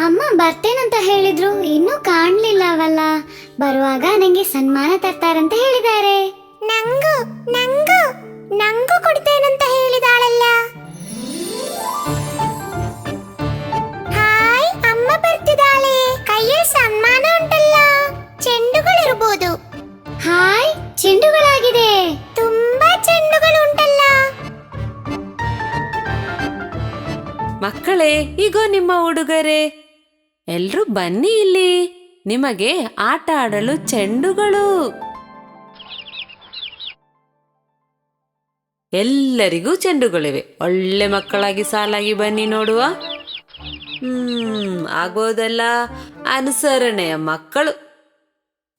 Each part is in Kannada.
ಅಮ್ಮ ಬರ್ತೇನಂತ ಹೇಳಿದ್ರು, ಇನ್ನೂ ಕಾಣ್ಲಿಲ್ಲವಲ್ಲ. ಬರುವಾಗ ನಂಗೆ ಸನ್ಮಾನ ತರ್ತಾರಂತ ಹೇಳಿದ್ದಾರೆ. ನಂಗೂ ನಂಗೂ ನಂಗೂ ಕೊಡ್ತೇನಂತ ಹೇಳಿದಾಳಲ್ಲ. ಹಾಯ್, ಅಮ್ಮ ಬರ್ತಿದ್ದಾಳೆ. ಕೈಯಲ್ಲಿ ಸನ್ಮಾನ ಉಂಟಲ್ಲ, ಚೆಂಡುಗಳಿರ್ಬೋದು. ಹಾಯ್, ಚೆಂಡುಗಳಾಗಿದೆ. ತುಂಬಾ ಚೆಂಡುಗಳು ಉಂಟಲ್ಲ. ಮಕ್ಕಳೇ, ಈಗ ನಿಮ್ಮ ಉಡುಗೊರೆ. ಎಲ್ರೂ ಬನ್ನಿ ಇಲ್ಲಿ, ನಿಮಗೆ ಆಟ ಆಡಲು ಚೆಂಡುಗಳು. ಎಲ್ಲರಿಗೂ ಚೆಂಡುಗಳಿವೆ. ಒಳ್ಳೆ ಮಕ್ಕಳಾಗಿ ಸಾಲಾಗಿ ಬನ್ನಿ ನೋಡುವ. ಆಗೋದಲ್ಲ, ಅನುಸರಣೆಯ ಮಕ್ಕಳು.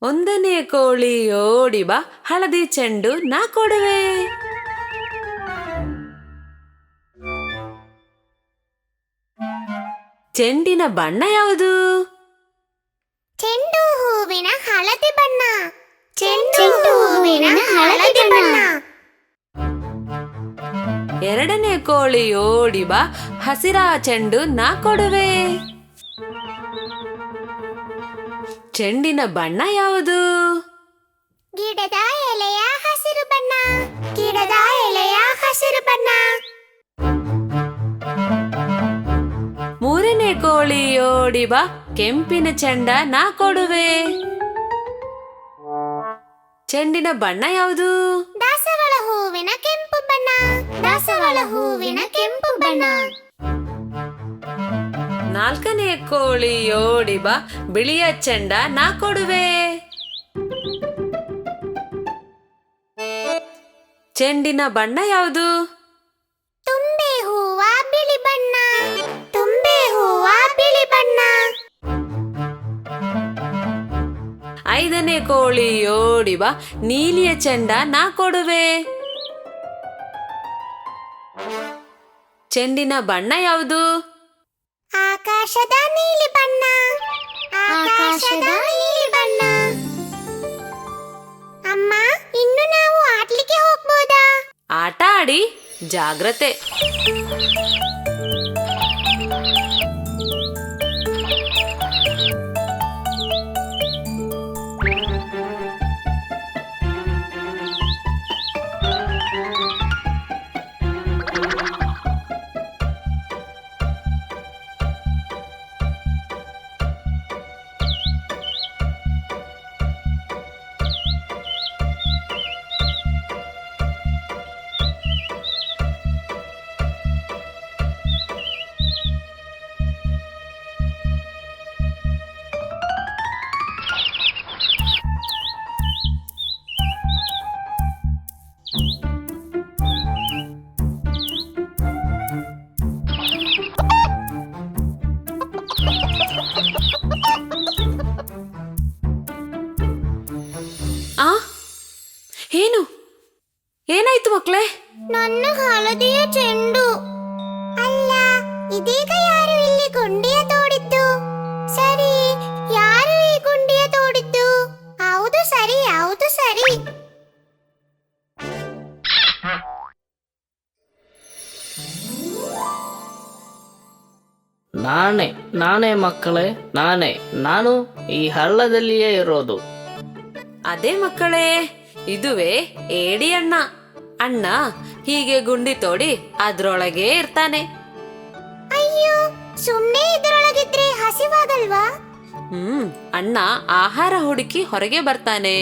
1ನೇ ಕೋಳಿ ಓಡಿ ಬಾ, ಹಳದಿ ಚೆಂಡು ನಾ ಕೊಡುವೆ. ಚೆಂಡಿನ ಬಣ್ಣ ಯಾವುದು? ಚೆಂಡು ಹೂವಿನ ಹಳದಿ ಬಣ್ಣ. ಚೆಂಡು ಹೂವಿನ ಹಳದಿ ಬಣ್ಣ. 2ನೇ ಕೋಳಿ ಓಡಿ ಬಾ, ಹಸಿರ ಚೆಂಡು ನಾ ಕೊಡುವೆ. ಚೆಂಡಿನ ಬಣ್ಣ ಯಾವುದು? ಗಿಡದ ಎಲೆಯ ಹಸಿರು ಬಣ್ಣ. ಗಿಡದ ಎಲೆಯ ಹಸಿರು ಬಣ್ಣ. 3ನೇ ಕೋಳಿ ಓಡಿ ಬಾ, ಕೆಂಪಿನ ಚೆಂಡ ನಾ ಕೊಡುವೆ. ಚೆಂಡಿನ ಬಣ್ಣ ಯಾವುದು? ದಾಸವಾಳ ಹೂವಿನ ಕೆಂಪು ಬಣ್ಣ. ದಾಸವಾಳ ಹೂವಿನ ಕೆಂಪು ಬಣ್ಣ. 4ನೇ ಕೋಳಿ ಓಡಿ ಬಾ, ಬಿಳಿಯ ಚೆಂಡ ನಾ ಕೊಡುವೆ. ಚೆಂಡಿನ ಬಣ್ಣ ಯಾವುದು? ತುಂಬೆ ಹೂವ ಬಿಳಿ ಬಣ್ಣ. ತುಂಬೆ ಹೂವ ಬಿಳಿ ಬಣ್ಣ. 5ನೇ ಕೋಳಿ ಓಡಿ ಬಾ, ನೀಲಿಯ ಚೆಂಡ ನಾ ಕೊಡುವೆ. ಚೆಂಡಿನ ಬಣ್ಣ ಯಾವುದು? ಆಕಾಶದ ನೀಲಿ ಬಣ್ಣ. ಆಕಾಶದ ನೀಲಿ ಬಣ್ಣ. ಅಮ್ಮ, ಇನ್ನು ನಾವು ಆಡ್ಲಿಕ್ಕೆ ಹೋಗ್ಬೋದಾ? ಆಟ ಆಡಿ, ಜಾಗ್ರತೆ. ಆ ಏನು ಏನಾಯ್ತು ಮಕ್ಕಳೇ? ನನ್ನ ಹಳದಿಯ ಚೆಂಡು. ಅಲ್ಲ, ಇದೀಗ ಯಾರು ಇಲ್ಲಿ ಗುಂಡಿಯ ತೋಡಿದ್ದು? ಸರಿ, ಯಾರು ಈ ಗುಂಡಿಯ ತೋಡಿದ್ದು? ಹೌದು ಸರಿ, ಹೌದು ಸರಿ. ನಾನೇ ಮಕ್ಕಳೇ, ನಾನು ಈ ಹಳ್ಳದಲ್ಲಿಯೇ ಇರೋದು. ಅದೇ ಮಕ್ಕಳೇ, ಇದುವೇ ಏಡಿ ಅಣ್ಣ. ಅಣ್ಣ ಹೀಗೆ ಗುಂಡಿ ತೋಡಿ ಅದ್ರೊಳಗೆ ಇರ್ತಾನೆ. ಅಯ್ಯೋ, ಸುಮ್ಮನೆ ಇದರೊಳಗಿದ್ರೆ ಹಸಿವಾಗಲ್ವಾ? ಅಣ್ಣ ಆಹಾರ ಹುಡುಕಿ ಹೊರಗೆ ಬರ್ತಾನೆ.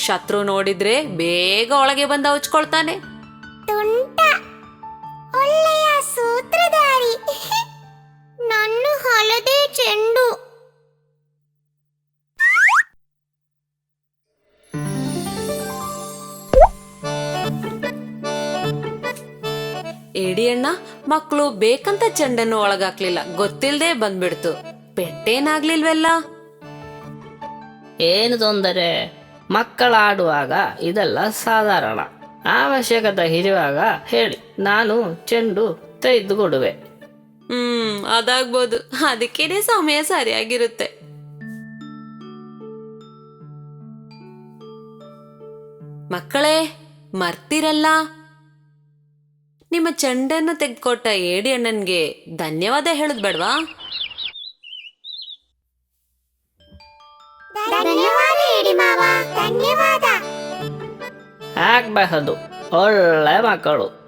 ಶತ್ರು ನೋಡಿದ್ರೆ ಬೇಗ ಒಳಗೆ ಬಂದ ಉಚ್ಕೊಳ್ತಾನೆ. ತುಂಟ, ಒಳ್ಳೆಯ ಸೂತ್ರಧಾರಿ. ನನ್ನ ಹಳದಿ ಚೆಂಡು. ಏಡಿ ಅಣ್ಣ ಮಕ್ಕಳು ಬೇಕಂತ ಚೆಂಡನ್ನು ಒಳಗಾಕ್ಲಿಲ್ಲ, ಗೊತ್ತಿಲ್ದೆ ಬಂದ್ಬಿಡ್ತು. ಪೆಟ್ಟೇನಾಗ್ಲಿಲ್ವೆಲ್ಲ. ಏನು ತೊಂದರೆ? ಮಕ್ಕಳಾಡುವಾಗ ಇದೆಲ್ಲ ಸಾಧಾರಣ. ಅವಶ್ಯಕತೆ ಇರುವಾಗ ಹೇಳಿ, ನಾನು ಚೆಂಡು ತೆಗೆದು ಕೊಡುವೆ. ಅದಾಗ್ಬೋದು. ಅದಕ್ಕೇನೆ ಸಮಯ ಸರಿಯಾಗಿರುತ್ತೆ. ಮಕ್ಕಳೇ, ಮರ್ತಿರಲ್ಲ, ನಿಮ್ಮ ಚೆಂಡನ್ನು ತೆಗೆದುಕೊಟ್ಟ ಏಡಿ ಅಣ್ಣನ್ಗೆ ಧನ್ಯವಾದ ಹೇಳದ್ ಬೇಡ್ವಾ? ಧನ್ಯವಾದ. ಆಗಬಹುದು. ಒಳ್ಳೆ ಮಕ್ಕಳು.